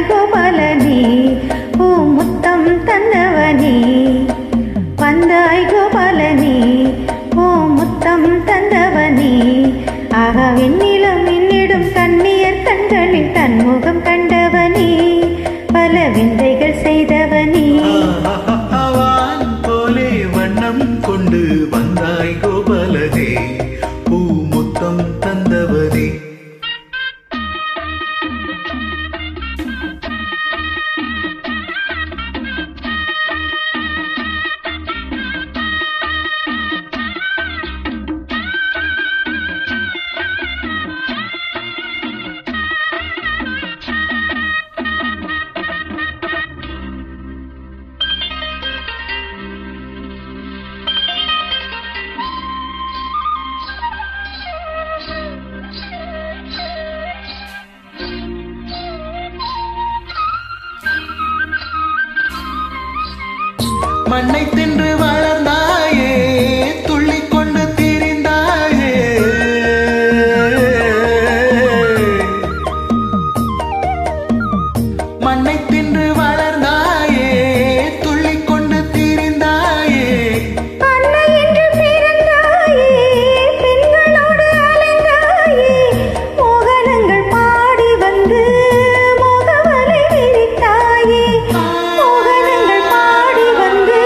கோபாலனே பூ முத்தம் தந்தவனே வந்தாய் கோபாலனே பூ முத்தம் தந்தவனே ஆக வெண்ணிலம் என்னிடும் கண்ணியர் கண்களில் தன்முகம் கண்டவனே பல விந்தைகள் செய்தவனே போலே வண்ணம் கொண்டு வந்தாய் கோபாலனே பூ முத்தம் தந்தவனே மண்ணை தின்று வளர்ந்தாயே துள்ளிக் கொண்டு திரிந்தாயே மண்ணை தின்று வளர்ந்தாயே துள்ளிக் கொண்டு திரிந்தாயே அன்னை என்று பிறந்தாயே பெண்களோடு அலைந்தாயே மோகனங்கள் பாடி வந்து மோகவலை விரித்தாயே மோகனங்கள் பாடி வந்து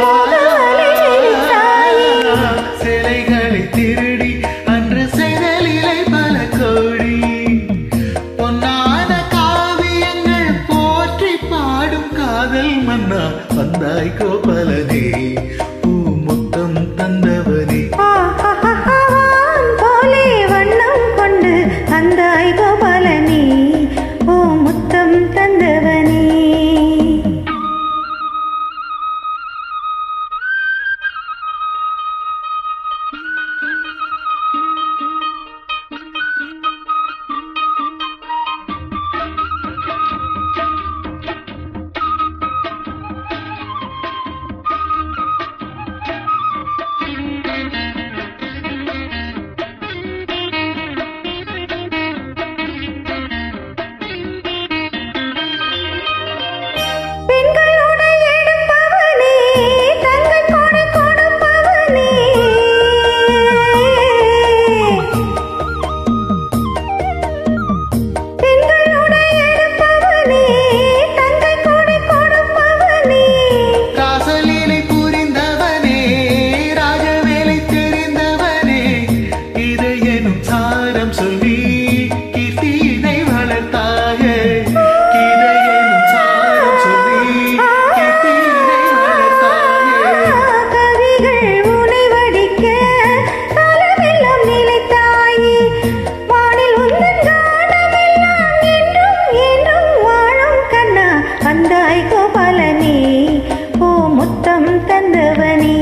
மோகவலை விரித்தாயே சிலைகளை திருடி அன்று செய்தலிலை பல கோடி பொன்னான காவியங்கள் போற்றி பாடும் காதல் மன்னா வந்தாய் கோபாலனே பூ முத்தம் தந்தவனே போலே வண்ணம் கொண்டு வந்தாய் கோபாலனே பூ முத்தம் தந்தவனே பெண்களோடு எடுப்பவனே தங்கள் கொடை கொடுப்பவனே பெண்களோடு எடுப்பவனே தங்கள் கொடை கொடுப்பவனே காசலீலை புரிந்தவனே ராஜவேலை தெரிந்தவனே இதை எனும் சாரம் சொல்லி கீர்த்தியினை வளர்த்தாயே இதை எனும் சாரம் சொல்லி கீர்த்தியினை வளர்த்தாயே கவிகள் உனை வடிக்க காலமெல்லாம் நிலைத்தாயே வானில் உந்தன் காலமெல்லாம் என்றும் என்றும் வாழும் கண்ணா வந்தாய் கோபாலனே பூ முத்தம் தந்தவனே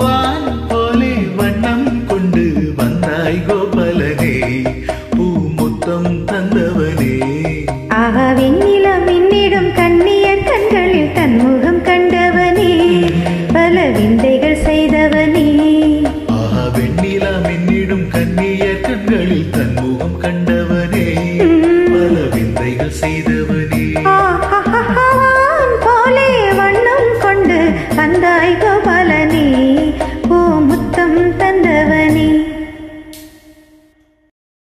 வான் போலே வண்ணம் கொண்டு வந்தாய் கோபாலனே பூ முத்தம் தந்தவனே ஆக வெண்ணிலம் என்னிடும் கண்ணியர் கண்களில் தன்முகம் கண்டவனே பல விந்தைகள் செய்தவனே ஆஹா வெண்ணிலாம் என்னிடும் கண்ணியர் கண்களில் தன்முகம் கண்டவனே பல விந்தைகள் செய்தவனே போலே வண்ணம் கொண்டு வந்தாய்